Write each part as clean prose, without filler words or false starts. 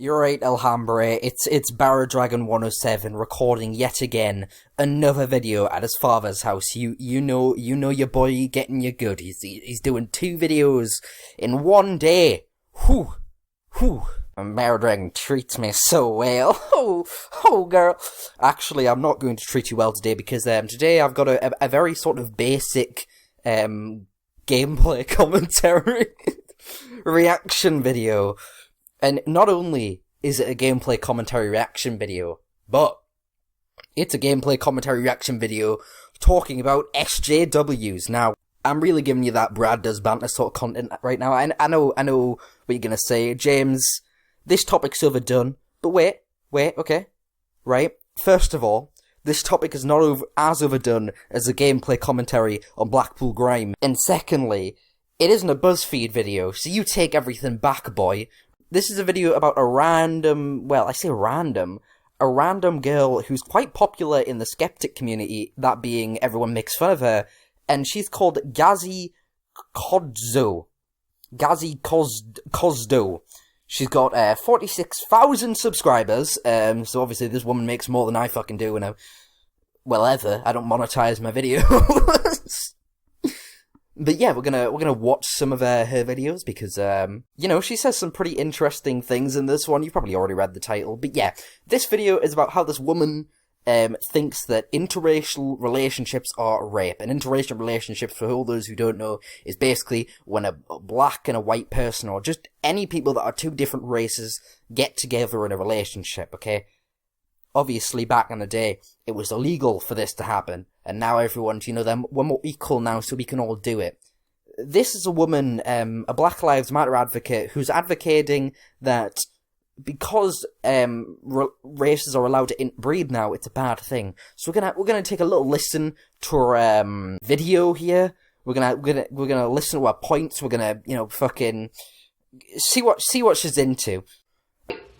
You're right, Alhambra. It's Barra Dragon 107 recording yet again another video at his father's house. You know your boy getting you good. He's doing 2 videos in one day. Whew. And Barra Dragon treats me so well. Oh, girl. Actually, I'm not going to treat you well today because today I've got a very sort of basic gameplay commentary reaction video. And not only is it a gameplay commentary reaction video, but it's a gameplay commentary reaction video talking about SJWs. Now, I'm really giving you that Brad Does Banter sort of content right now. I know what you're gonna say. James, this topic's overdone. But wait, okay. Right? First of all, this topic is not as overdone as a gameplay commentary on Blackpool Grime. And secondly, it isn't a BuzzFeed video, so you take everything back, boy. This is a video about a random girl who's quite popular in the skeptic community, that being everyone makes fun of her, and she's called Gazi Kozdo. She's got 46,000 subscribers, so obviously this woman makes more than I fucking do ever. I don't monetize my videos. But yeah, we're gonna watch some of her videos because, she says some pretty interesting things in this one. You've probably already read the title. But yeah, this video is about how this woman, thinks that interracial relationships are rape. And interracial relationships, for all those who don't know, is basically when a black and a white person, or just any people that are 2 different races, get together in a relationship, okay? Obviously, back in the day, it was illegal for this to happen, and now everyone's, we're more equal now, so we can all do it. This is a woman, a Black Lives Matter advocate, who's advocating that because races are allowed to interbreed now, it's a bad thing. So we're gonna take a little listen to her video here. We're gonna listen to her points. We're gonna fucking see what she's into.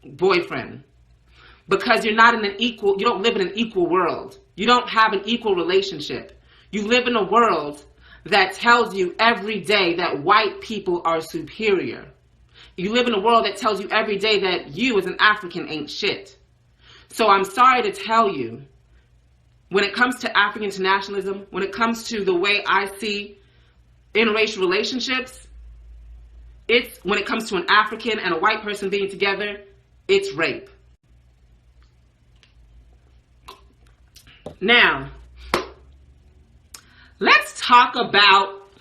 Boyfriend. Because you don't live in an equal world. You don't have an equal relationship. You live in a world that tells you every day that white people are superior. You live in a world that tells you every day that you as an African ain't shit. So I'm sorry to tell you, when it comes to African internationalism, when it comes to the way I see interracial relationships, when it comes to an African and a white person being together, it's rape. Now, let's talk about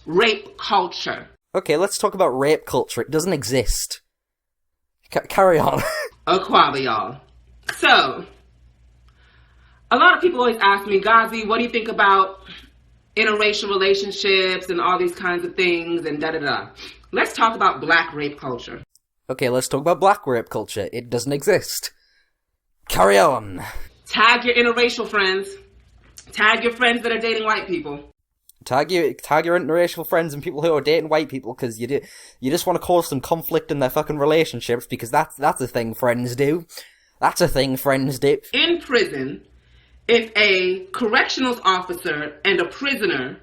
rape culture. Okay, let's talk about rape culture. It doesn't exist. Carry on. Aquaba, y'all. So, a lot of people always ask me, Gazi, what do you think about interracial relationships and all these kinds of things and da-da-da? Let's talk about black rape culture. Okay, let's talk about black rape culture. It doesn't exist. Carry on. Tag your interracial friends. Tag your friends that are dating white people. Tag your interracial friends and people who are dating white people, because you just want to cause some conflict in their fucking relationships, because that's a thing friends do. That's a thing friends do. In prison, if a correctional officer and a prisoner,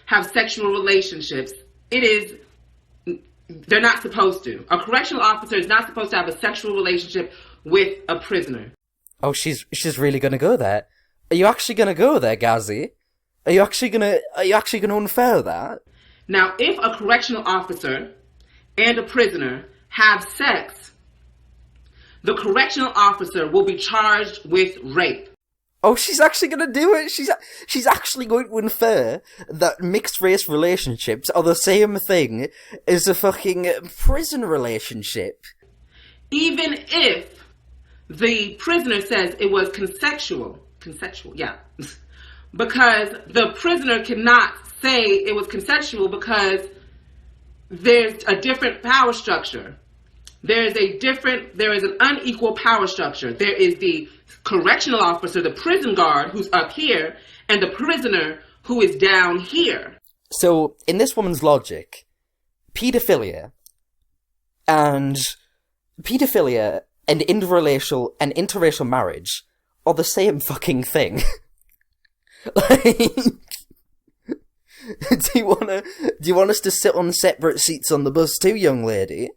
have sexual relationships, they're not supposed to. A correctional officer is not supposed to have a sexual relationship with a prisoner. Oh, she's really gonna go there? Are you actually gonna go there, Gazi? Are you actually gonna unfair that? Now, if a correctional officer and a prisoner have sex, the correctional officer will be charged with rape. Oh, she's actually gonna do it? She's actually going to infer that mixed race relationships are the same thing as a fucking prison relationship. Even if the prisoner says it was consensual, yeah. Because the prisoner cannot say it was consensual because there's a different power structure. There is an unequal power structure. There is the correctional officer, the prison guard, who's up here, and the prisoner who is down here. So, in this woman's logic, pedophilia and interracial marriage are the same fucking thing. Like, do you want us to sit on separate seats on the bus too, young lady?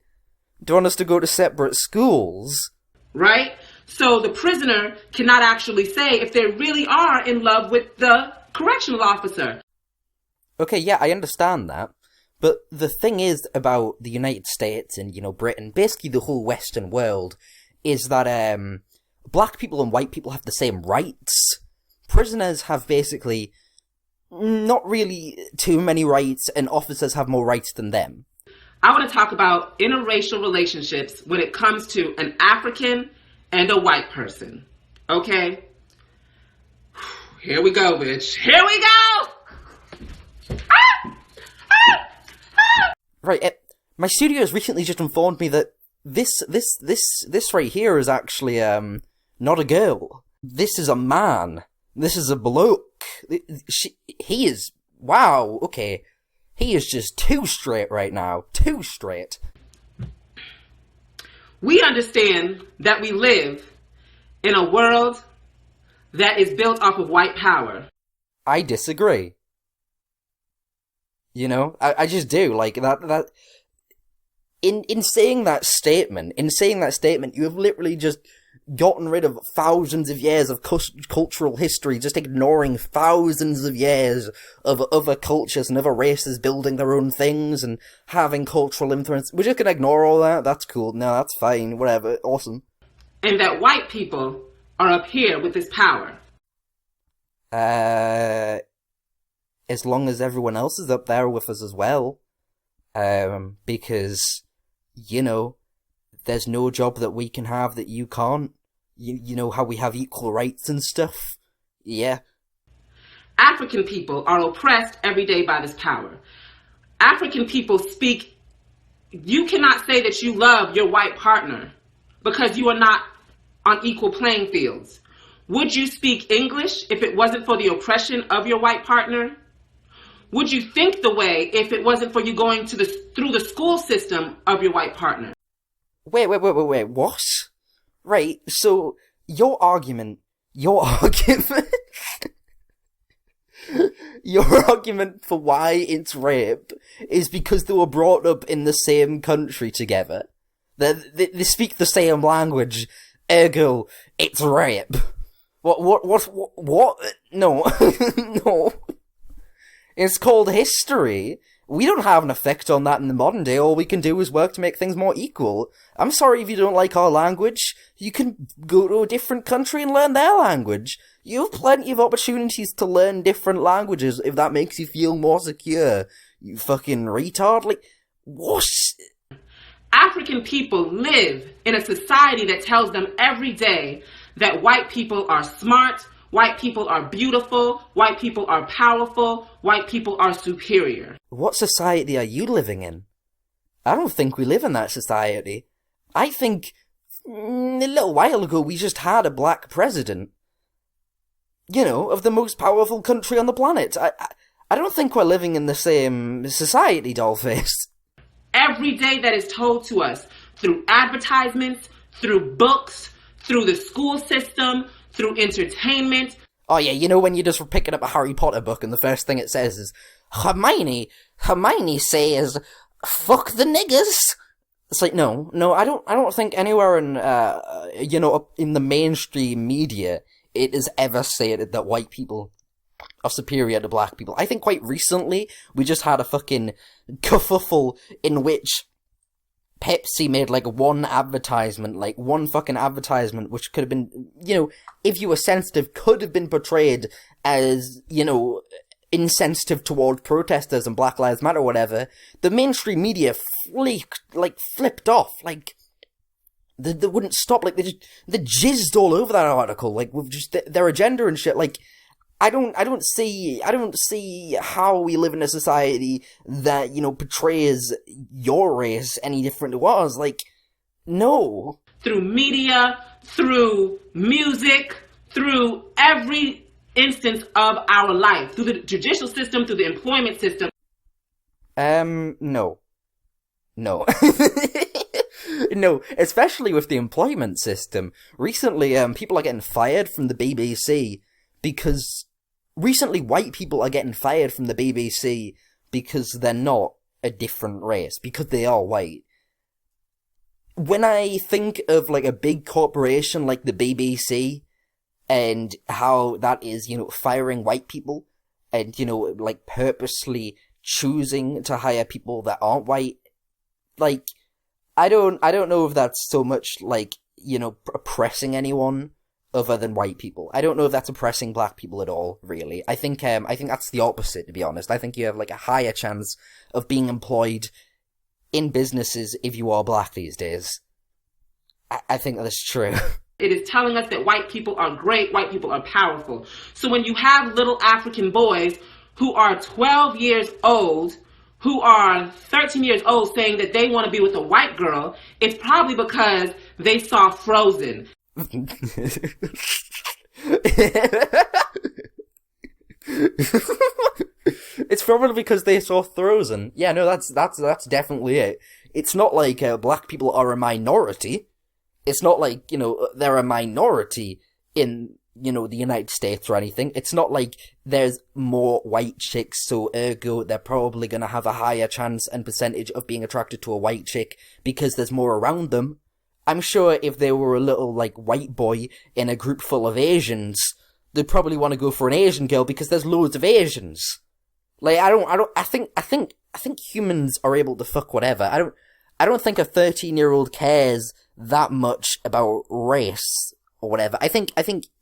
Do you want us to go to separate schools? Right? So the prisoner cannot actually say if they really are in love with the correctional officer. Okay, yeah, I understand that. But the thing is about the United States and, Britain, basically the whole Western world, is that, black people and white people have the same rights. Prisoners have basically not really too many rights, and officers have more rights than them. I want to talk about interracial relationships when it comes to an African and a white person. Okay? Here we go, bitch. Here we go! Right, my studio has recently just informed me that this right here is actually, not a girl. This is a man. This is a bloke. He is, wow, okay. He is just too straight right now. Too straight. We understand that we live in a world that is built off of white power. I disagree. I just do. Like, that... In saying that statement, you have literally just gotten rid of thousands of years of cultural history, just ignoring thousands of years of other cultures and other races building their own things and having cultural influence. We're just gonna ignore all that? That's cool. No, that's fine. Whatever. Awesome. And that white people are up here with this power. As long as everyone else is up there with us as well. Because, there's no job that we can have that you can't. You know how we have equal rights and stuff? Yeah. African people are oppressed every day by this power. African people speak... You cannot say that you love your white partner because you are not on equal playing fields. Would you speak English if it wasn't for the oppression of your white partner? Would you think the way if it wasn't for you going through the school system of your white partner? Wait, what? Right, so, your argument your argument for why it's rape is because they were brought up in the same country together. They speak the same language, ergo, it's rape. What? No. No. It's called history. We don't have an effect on that in the modern day. All we can do is work to make things more equal. I'm sorry if you don't like our language. You can go to a different country and learn their language. You have plenty of opportunities to learn different languages if that makes you feel more secure. You fucking retard. Like, what? African people live in a society that tells them every day that white people are smart, white people are beautiful, white people are powerful, white people are superior. What society are you living in? I don't think we live in that society. I think a little while ago we just had a black president. Of the most powerful country on the planet. I don't think we're living in the same society, Dollface. Every day that is told to us through advertisements, through books, through the school system, through entertainment. Oh yeah, when you're just picking up a Harry Potter book and the first thing it says is, Hermione says, fuck the niggers. It's like, no, I don't think anywhere in, in the mainstream media it is ever stated that white people are superior to black people. I think quite recently we just had a fucking kerfuffle in which Pepsi made one fucking advertisement which could have been, if you were sensitive, could have been portrayed as, insensitive towards protesters and Black Lives Matter or whatever. The mainstream media flipped off, they wouldn't stop, they jizzed all over that article, with just their agenda and shit, I don't see how we live in a society that, portrays your race any different to ours. No. Through media, through music, through every instance of our life, through the judicial system, through the employment system. No. No, especially with the employment system. Recently, people are getting fired from the BBC because... Recently, white people are getting fired from the BBC because they're not a different race, because they are white. when I think of, like, a big corporation like the BBC, and how that is, firing white people, and, like, purposely choosing to hire people that aren't white, like, I don't know if that's so much, like, oppressing anyone other than white people. I don't know if that's oppressing black people at all, really. I think that's the opposite, to be honest. I think you have, like, a higher chance of being employed in businesses if you are black these days. I think that's true. It is telling us that white people are great, white people are powerful. So when you have little African boys who are 12 years old, who are 13 years old saying that they want to be with a white girl, it's probably because they saw Frozen. It's probably because they saw Frozen. Yeah, no, that's definitely it. It's not like black people are a minority. It's not like, they're a minority in, the United States or anything. It's not like there's more white chicks, so ergo they're probably gonna have a higher chance and percentage of being attracted to a white chick because there's more around them. I'm sure if there were a little, like, white boy in a group full of Asians, they'd probably want to go for an Asian girl because there's loads of Asians. Like, I think humans are able to fuck whatever. I don't think a 13-year-old cares that much about race or whatever. I think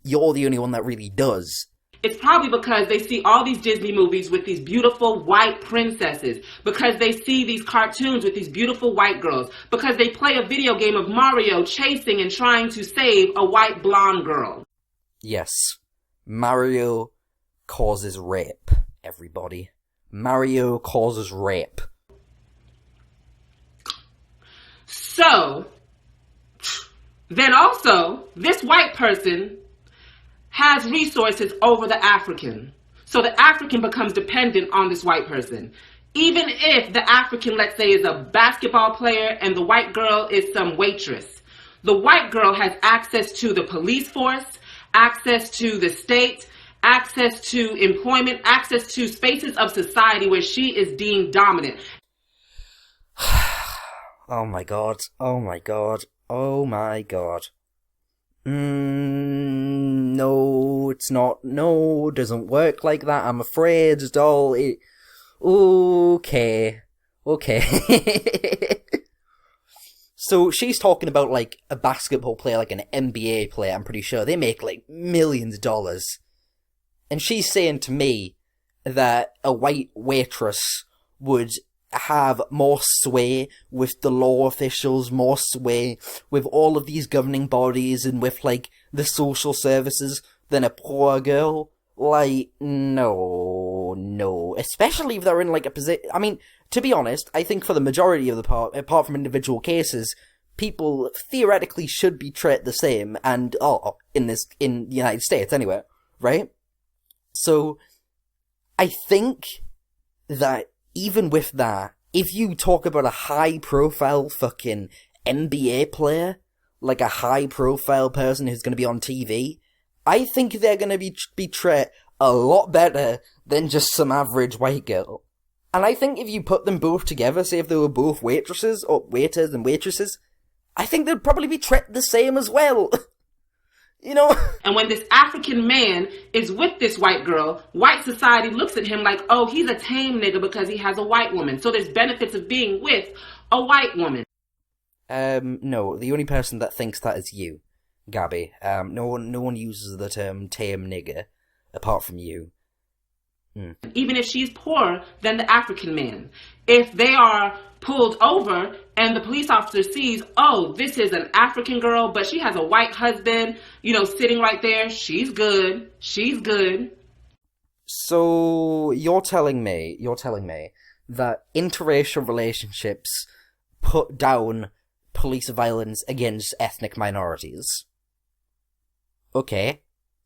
you're the only one that really does. It's probably because they see all these Disney movies with these beautiful white princesses, because they see these cartoons with these beautiful white girls, because they play a video game of Mario chasing and trying to save a white blonde girl. Yes. Mario causes rape, everybody. Mario causes rape. So, then also, this white person has resources over the African. So the African becomes dependent on this white person. Even if the African, let's say, is a basketball player and the white girl is some waitress, the white girl has access to the police force, access to the state, access to employment, access to spaces of society where she is deemed dominant. Oh my god. Oh my god. Oh my god. No, it's not. No, it doesn't work like that. I'm afraid, doll. Okay. So she's talking about, like, a basketball player, like an NBA player, I'm pretty sure. They make, like, millions of dollars. And she's saying to me that a white waitress would have more sway with the law officials, more sway with all of these governing bodies and with, like, the social services than a poor girl. Like, no. Especially if they're in, like, a position... I mean, to be honest, I think for the majority of the part, apart from individual cases, people theoretically should be treated the same, and, in the United States anyway, right? So, I think that even with that, if you talk about a high-profile fucking NBA player, like a high-profile person who's going to be on TV, I think they're going to be treated a lot better than just some average white girl. And I think if you put them both together, say if they were both waitresses, or waiters and waitresses, I think they'd probably be treated the same as well. And when this African man is with this white girl, white society looks at him like, oh, he's a tame nigga because he has a white woman. So there's benefits of being with a white woman. No, the only person that thinks that is you, Gabby. No one uses the term tame nigger, apart from you. Even if she's poorer than the African man. If they are pulled over and the police officer sees, oh, this is an African girl, but she has a white husband, sitting right there, she's good. So, you're telling me that interracial relationships put down police violence against ethnic minorities. Okay.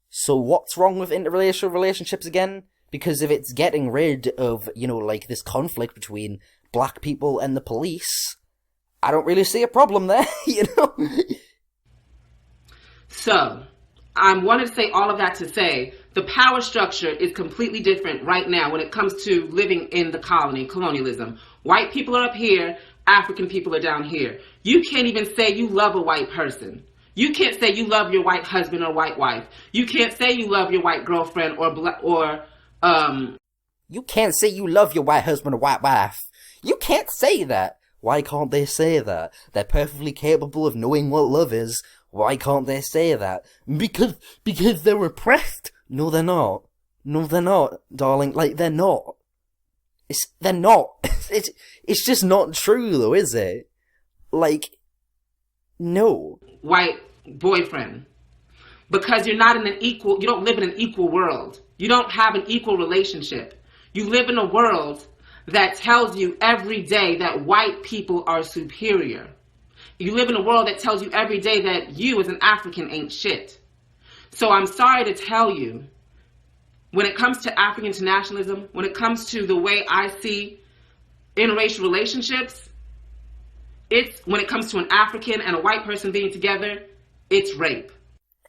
So what's wrong with interracial relationships again? Because if it's getting rid of, like, this conflict between black people and the police, I don't really see a problem there, So, I wanted to say all of that to say, the power structure is completely different right now when it comes to living in the colonialism. White people are up here, African people are down here. You can't even say you love a white person. You can't say you love your white husband or white wife. You can't say you love your white girlfriend You can't say you love your white husband or white wife. You can't say that. Why can't they say that? They're perfectly capable of knowing what love is. Why can't they say that? Because they're repressed. No, they're not. No, they're not, darling. Like, they're not. They're not. It's just not true, though, is it? Like, no. White boyfriend. Because you don't live in an equal world. You don't have an equal relationship. You live in a world that tells you every day that white people are superior. You live in a world that tells you every day that you as an African ain't shit. So I'm sorry to tell you, when it comes to African internationalism, when it comes to the way I see interracial relationships, when it comes to an African and a white person being together, it's rape.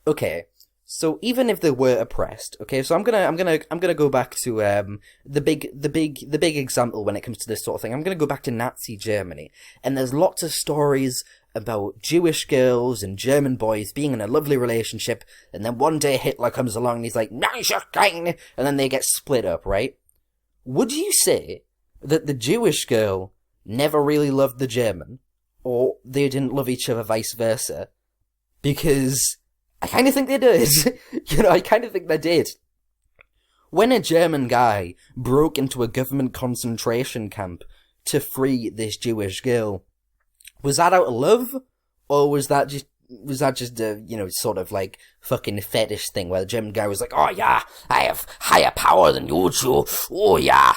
Okay, so even if they were oppressed, okay, so I'm gonna go back to the big example when it comes to this sort of thing. I'm gonna go back to Nazi Germany, and there's lots of stories about Jewish girls and German boys being in a lovely relationship, and then one day Hitler comes along and he's like, "Nice, and then they get split up, right? Would you say that the Jewish girl never really loved the German, or they didn't love each other, vice versa? Because I kind of think they did. I kind of think they did. When a German guy broke into a government concentration camp to free this Jewish girl, was that out of love, or was that just a, sort of like fucking fetish thing where the German guy was like, "Oh yeah, I have higher power than you two. Oh yeah."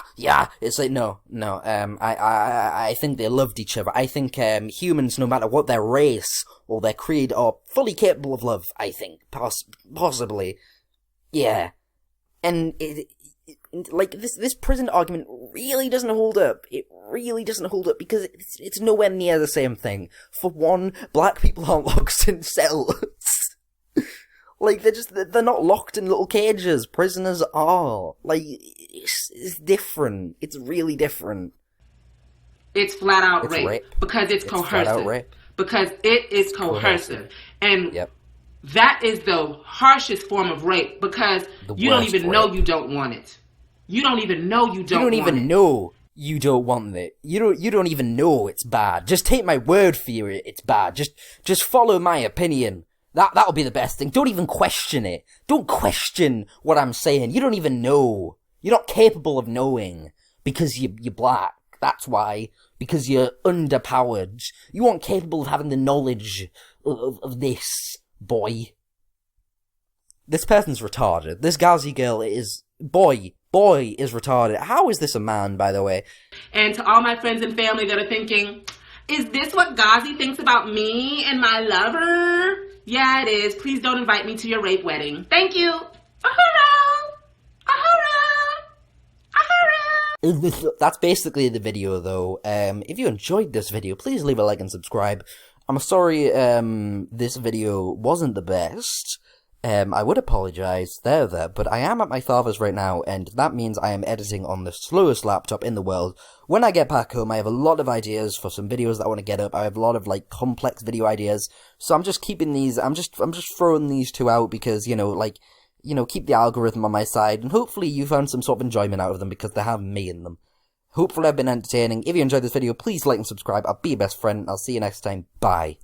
It's like, no. I think they loved each other. I think humans, no matter what their race or their creed, are fully capable of love. I think possibly, yeah. And this prison argument really doesn't hold up. It really doesn't hold up because it's nowhere near the same thing. For one, black people aren't locked in cells. Like, they're not locked in little cages. Prisoners are. Like, it's different. It's really different. It's flat out rape. Because it's coercive. Flat out rape. Because it is coercive. And yep. That is the harshest form of rape because you don't even know you don't want it. You don't even know you don't want it. You don't even know you don't want it. You don't even know it's bad. Just take my word for it, it's bad. Just follow my opinion. That'll be the best thing. Don't even question it. Don't question what I'm saying. You don't even know. You're not capable of knowing because you're black. That's why. Because you're underpowered. You aren't capable of having the knowledge of this, boy. This person's retarded. This Ghazi girl is... Boy is retarded. How is this a man, by the way? And to all my friends and family that are thinking, is this what Ghazi thinks about me and my lover? Yeah, it is. Please don't invite me to your rape wedding. Thank you. Ahura! Ahura! Ahura! That's basically the video, though. If you enjoyed this video, please leave a like and subscribe. I'm sorry this video wasn't the best. I would apologise there, but I am at my father's right now, and that means I am editing on the slowest laptop in the world. When I get back home, I have a lot of ideas for some videos that I want to get up. I have a lot of, complex video ideas, so I'm just keeping these, I'm just throwing these two out because, keep the algorithm on my side, and hopefully you found some sort of enjoyment out of them because they have me in them. Hopefully I've been entertaining. If you enjoyed this video, please like and subscribe. I'll be your best friend, and I'll see you next time. Bye.